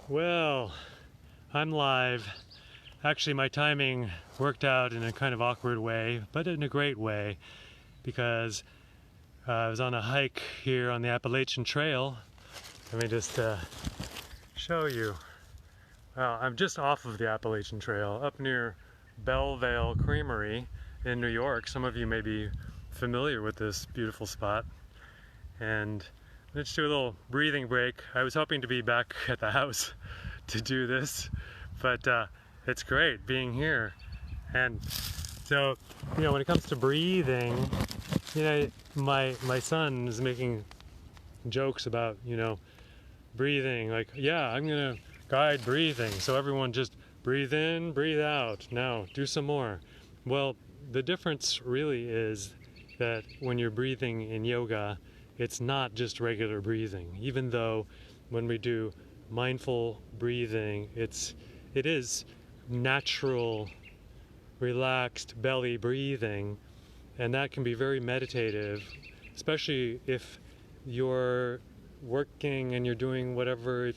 Well, I'm live. Actually, my timing worked out in a kind of awkward way, but in a great way, because I was on a hike here on the Appalachian Trail. Let me just show you. Well, I'm just off of the Appalachian Trail, up near Bellevale Creamery in New York. Some of you may be familiar with this beautiful spot. And let's do a little breathing break. I was hoping to be back at the house to do this, but it's great being here. And so, when it comes to breathing, my son is making jokes about, breathing, like, yeah, I'm gonna guide breathing, so everyone just breathe in, breathe out, now do some more. Well, the difference really is that when you're breathing in yoga, it's not just regular breathing. Even though when we do mindful breathing, it is natural, relaxed belly breathing, and that can be very meditative, especially if you're working and you're doing whatever,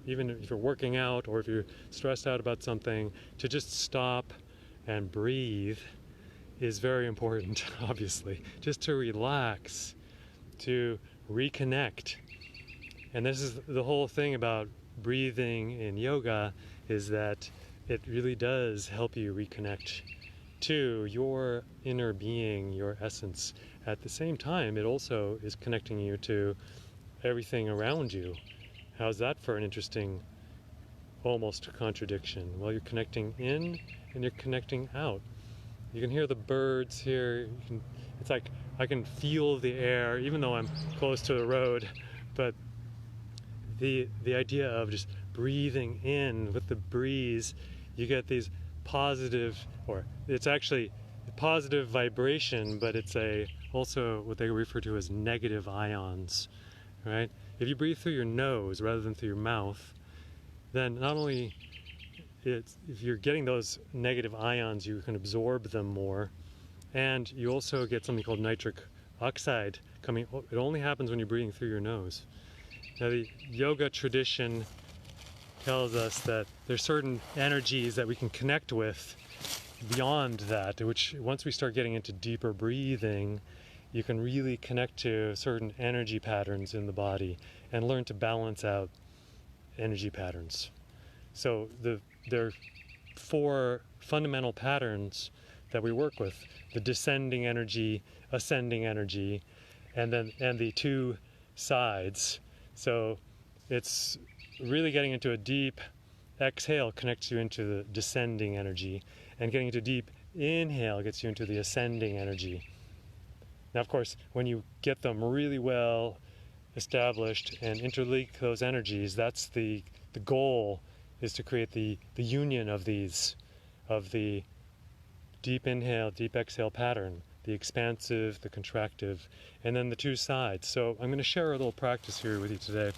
even if you're working out or if you're stressed out about something, to just stop and breathe is very important, obviously, just to relax, to reconnect. And this is the whole thing about breathing in yoga, is that it really does help you reconnect to your inner being, your essence. At the same time, it also is connecting you to everything around you. How's that for an interesting, almost contradiction? Well, you're connecting in and you're connecting out. You can hear the birds here. It's like I can feel the air, even though I'm close to the road. But the idea of just breathing in with the breeze, you get these positive, or it's actually a positive vibration, but it's also what they refer to as negative ions, right? If you breathe through your nose rather than through your mouth, then not only if you're getting those negative ions, you can absorb them more, and you also get something called nitric oxide coming. It only happens when you're breathing through your nose. Now, the yoga tradition tells us that there's certain energies that we can connect with beyond that, which once we start getting into deeper breathing, you can really connect to certain energy patterns in the body and learn to balance out energy patterns. So there are 4 fundamental patterns that we work with: the descending energy, ascending energy, and the 2 sides. So it's really getting into a deep exhale connects you into the descending energy, and getting into deep inhale gets you into the ascending energy. Now, of course, when you get them really well established and interlink those energies, that's the goal, is to create the union of these, of the deep inhale, deep exhale pattern, the expansive, the contractive, and then the 2 sides. So I'm going to share a little practice here with you today,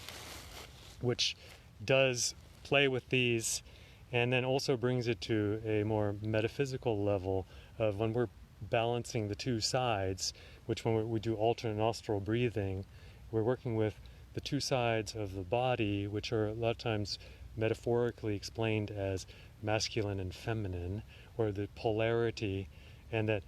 which does play with these, and then also brings it to a more metaphysical level of when we're balancing the 2 sides, which when we do alternate nostril breathing, we're working with the 2 sides of the body, which are a lot of times metaphorically explained as masculine and feminine, or the polarity. And that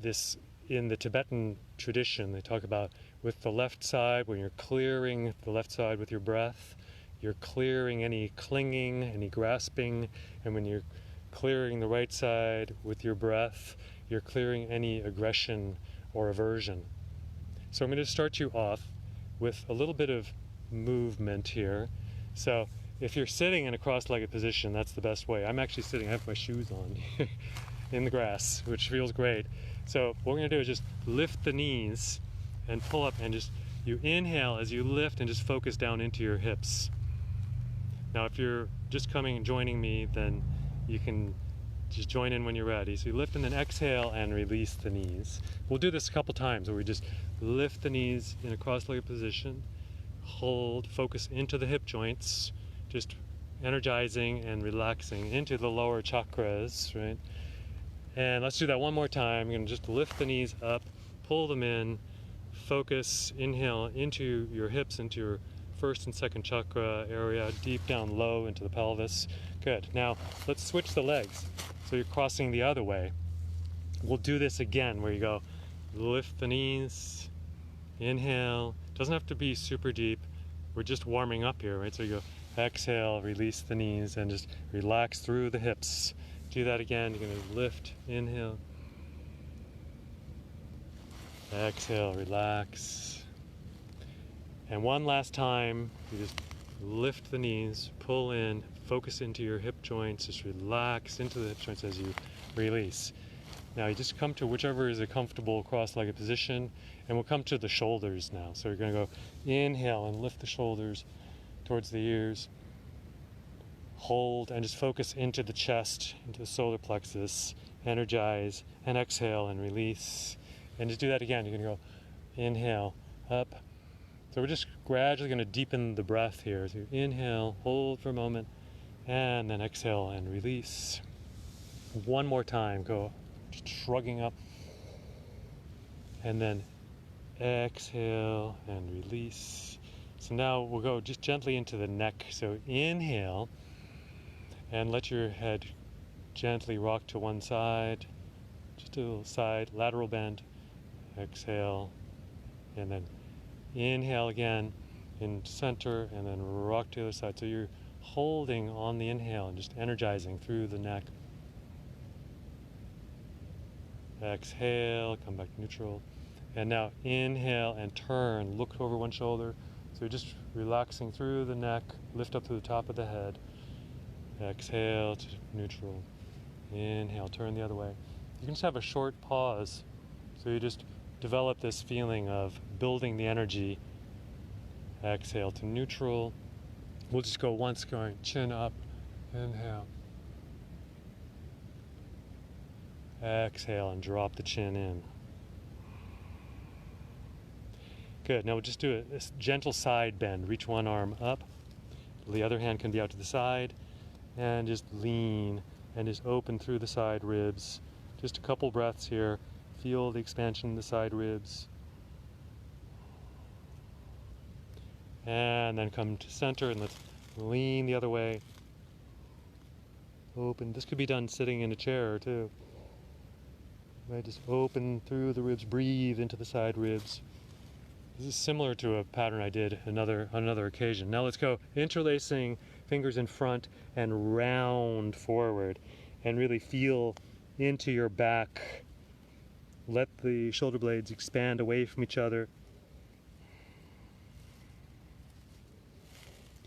this, in the Tibetan tradition, they talk about with the left side, when you're clearing the left side with your breath, you're clearing any clinging, any grasping, and when you're clearing the right side with your breath, you're clearing any aggression or aversion. So I'm going to start you off with a little bit of movement here. So if you're sitting in a cross-legged position, that's the best way. I'm actually sitting, I have my shoes on in the grass, which feels great. So what we're going to do is just lift the knees and pull up, and just you inhale as you lift and just focus down into your hips. Now, if you're just coming and joining me, then you can just join in when you're ready. So you lift and then exhale and release the knees. We'll do this a couple times where we just lift the knees in a cross-legged position, hold, focus into the hip joints, just energizing and relaxing into the lower chakras, right? And let's do that one more time. I'm going to just lift the knees up, pull them in, focus, inhale into your hips, into your first and second chakra area, deep down low into the pelvis. Good. Now let's switch the legs. So you're crossing the other way. We'll do this again where you go lift the knees, inhale. Doesn't have to be super deep. We're just warming up here, right? So you go exhale, release the knees, and just relax through the hips. Do that again. You're going to lift, inhale, exhale, relax. And one last time, you just lift the knees, pull in, focus into your hip joints, just relax into the hip joints as you release. Now you just come to whichever is a comfortable cross-legged position, and we'll come to the shoulders now. So you're going to go inhale and lift the shoulders towards the ears. Hold and just focus into the chest, into the solar plexus. Energize and exhale and release. And just do that again. You're going to go inhale, up. So we're just gradually going to deepen the breath here. So you inhale, hold for a moment, and then exhale and release. One more time. Go just shrugging up. And then exhale and release. So now we'll go just gently into the neck. So inhale and let your head gently rock to one side. Just a little side, lateral bend. Exhale and then inhale again in center and then rock to the other side. So you're holding on the inhale and just energizing through the neck. Exhale, come back to neutral. And now inhale and turn, look over one shoulder. So you're just relaxing through the neck, lift up to the top of the head. Exhale to neutral. Inhale, turn the other way. You can just have a short pause. So you just develop this feeling of building the energy. Exhale to neutral. We'll just go once, going chin up. Inhale. Exhale and drop the chin in. Good. Now we'll just do a gentle side bend. Reach one arm up. The other hand can be out to the side. And just lean and just open through the side ribs. Just a couple breaths here. Feel the expansion in the side ribs. And then come to center and let's lean the other way. Open. This could be done sitting in a chair too. Right, just open through the ribs, breathe into the side ribs. This is similar to a pattern I did on another occasion. Now let's go interlacing fingers in front and round forward and really feel into your back. Let the shoulder blades expand away from each other.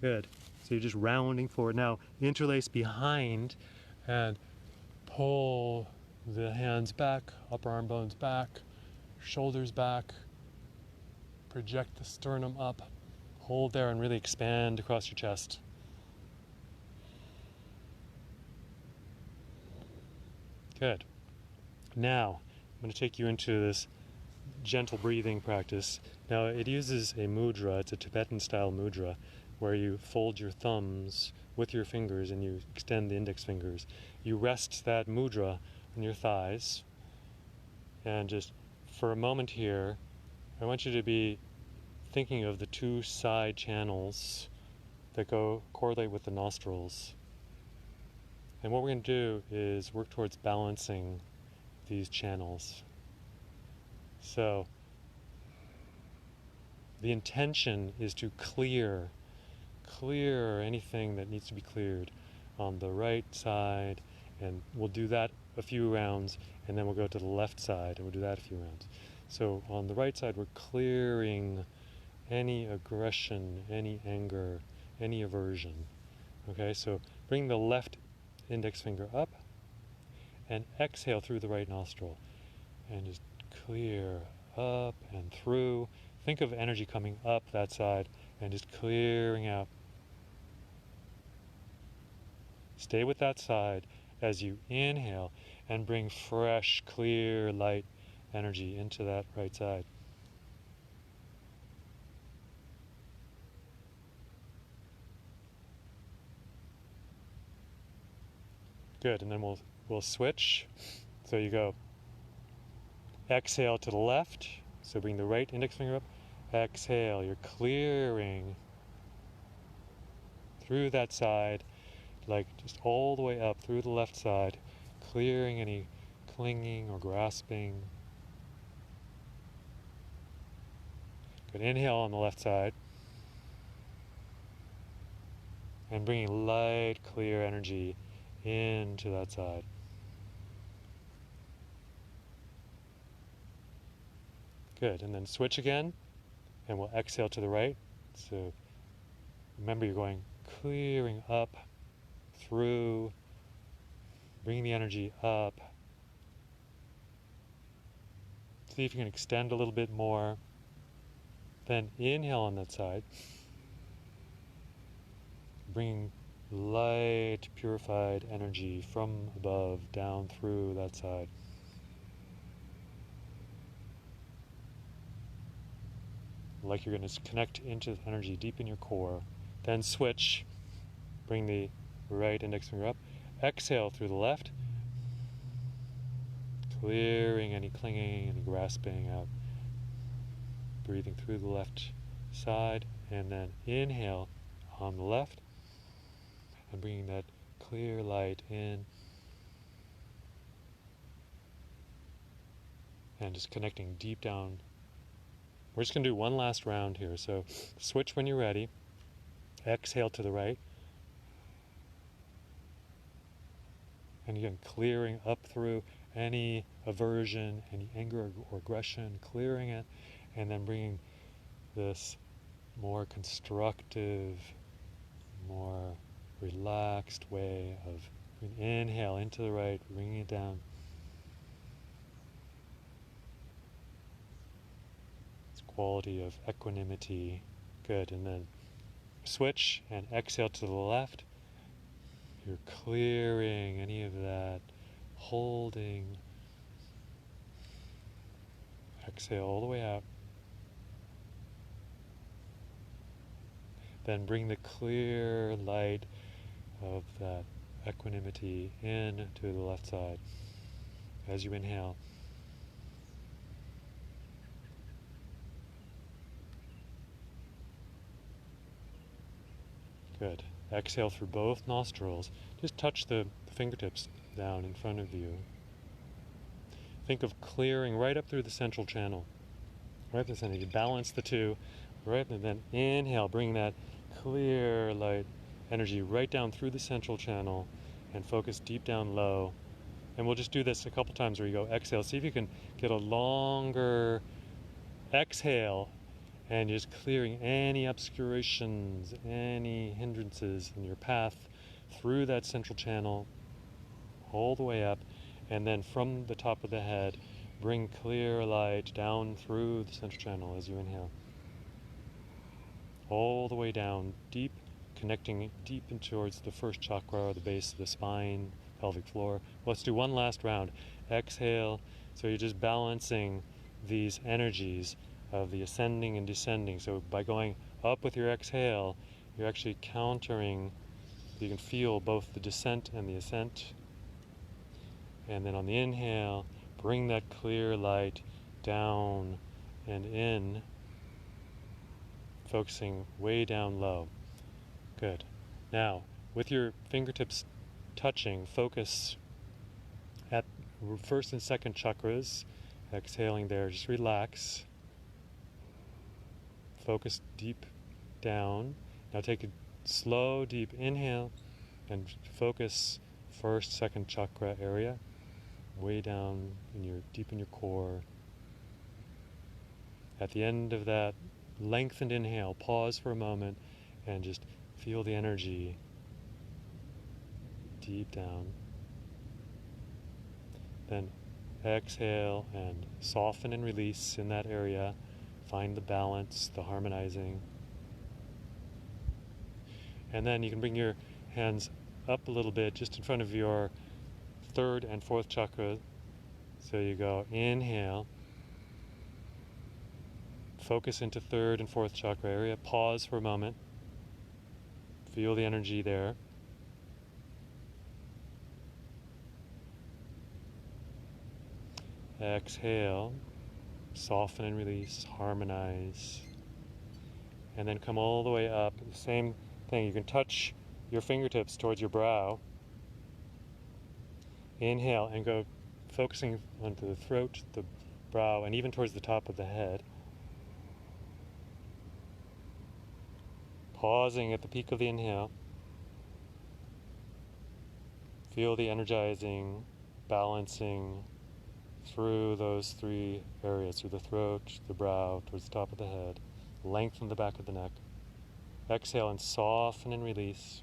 Good. So you're just rounding forward. Now interlace behind and pull the hands back, upper arm bones back, shoulders back. Project the sternum up. Hold there and really expand across your chest. Good. Now, I'm going to take you into this gentle breathing practice. Now, it uses a mudra. It's a Tibetan style mudra where you fold your thumbs with your fingers and you extend the index fingers. You rest that mudra on your thighs, and just for a moment here, I want you to be thinking of the two side channels that correlate with the nostrils. And what we're going to do is work towards balancing these channels. So the intention is to clear anything that needs to be cleared on the right side, and we'll do that a few rounds, and then we'll go to the left side and we'll do that a few rounds. So on the right side, we're clearing any aggression, any anger, any aversion. Okay, so bring the left index finger up and exhale through the right nostril and just clear up and through. Think of energy coming up that side and just clearing out. Stay with that side as you inhale and bring fresh, clear, light energy into that right side. Good, and then we'll switch. So you go exhale to the left, so bring the right index finger up. Exhale, you're clearing through that side, like just all the way up through the left side, clearing any clinging or grasping. Good, inhale on the left side. And bringing light, clear energy into that side. Good, and then switch again, and we'll exhale to the right. So remember, you're going clearing up, through, bringing the energy up. See if you can extend a little bit more. Then inhale on that side. Bringing light, purified energy from above down through that side. Like you're going to connect into energy deep in your core. Then switch. Bring the right index finger up. Exhale through the left. Clearing any clinging, any grasping out. Breathing through the left side. And then inhale on the left. And bringing that clear light in. And just connecting deep down. We're just going to do one last round here. So switch when you're ready. Exhale to the right. And again, clearing up through any aversion, any anger or aggression, clearing it. And then bringing this more constructive, more relaxed way of inhale into the right, bringing it down. This quality of equanimity. Good, and then switch and exhale to the left. You're clearing any of that, holding. Exhale all the way out. Then bring the clear light of that equanimity in to the left side as you inhale. Good. Exhale through both nostrils. Just touch the fingertips down in front of you. Think of clearing right up through the central channel. Right up the center. You balance the two. Right, and then inhale, bring that clear light energy right down through the central channel and focus deep down low. And we'll just do this a couple times where you go exhale. See if you can get a longer exhale and just clearing any obscurations, any hindrances in your path through that central channel all the way up. And then from the top of the head, bring clear light down through the central channel as you inhale. All the way down, deep, connecting deep in towards the first chakra, the base of the spine, pelvic floor. Let's do one last round. Exhale. So you're just balancing these energies of the ascending and descending. So by going up with your exhale, you're actually countering. You can feel both the descent and the ascent. And then on the inhale, bring that clear light down and in, focusing way down low. Good. Now, with your fingertips touching, focus at first and second chakras. Exhaling there, just relax. Focus deep down. Now take a slow, deep inhale and focus first, second chakra area, way down in your deep in your core. At the end of that lengthened inhale, pause for a moment and just feel the energy deep down. Then exhale and soften and release in that area. Find the balance, the harmonizing. And then you can bring your hands up a little bit just in front of your third and fourth chakra. So you go inhale. Focus into third and fourth chakra area. Pause for a moment. Feel the energy there. Exhale. Soften and release. Harmonize. And then come all the way up. The same thing. You can touch your fingertips towards your brow. Inhale and go focusing onto the throat, the brow, and even towards the top of the head. Pausing at the peak of the inhale. Feel the energizing, balancing through those three areas, through the throat, the brow, towards the top of the head. Lengthen the back of the neck. Exhale and soften and release.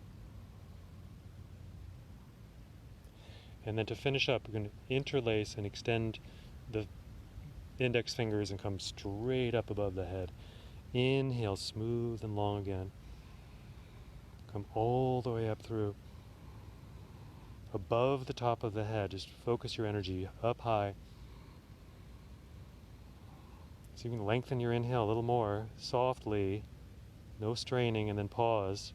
And then to finish up, we're going to interlace and extend the index fingers and come straight up above the head. Inhale, smooth and long again. Come all the way up through. Above the top of the head, just focus your energy up high. So you can lengthen your inhale a little more, softly, no straining, and then pause.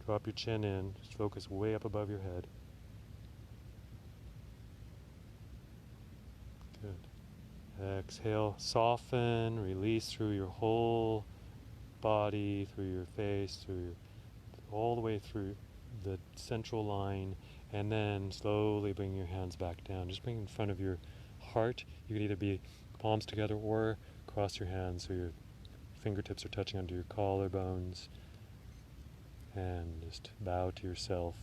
Drop your chin in, just focus way up above your head. Good. Exhale, soften, release through your whole body, through your face, all the way through the central line, and then slowly bring your hands back down. Just bring in front of your heart. You can either be palms together or cross your hands so your fingertips are touching onto your collarbones, and just bow to yourself.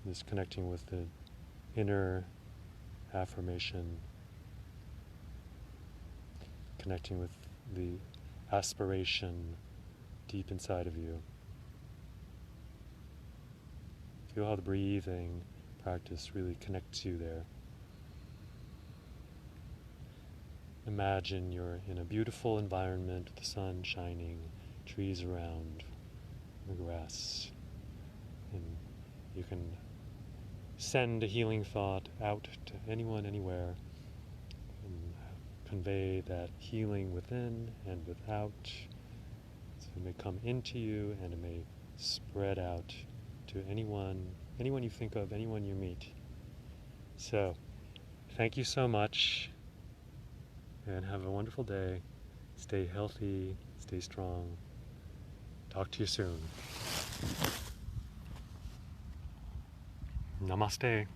Just connecting with the inner affirmation, connecting with the aspiration deep inside of you. Feel how the breathing practice really connects you there. Imagine you're in a beautiful environment with the sun shining, trees around, the grass, and you can send a healing thought out to anyone, anywhere, and convey that healing within and without. So it may come into you and it may spread out to anyone you think of, anyone you meet. So, thank you so much, and have a wonderful day. Stay healthy, stay strong. Talk to you soon. Namaste.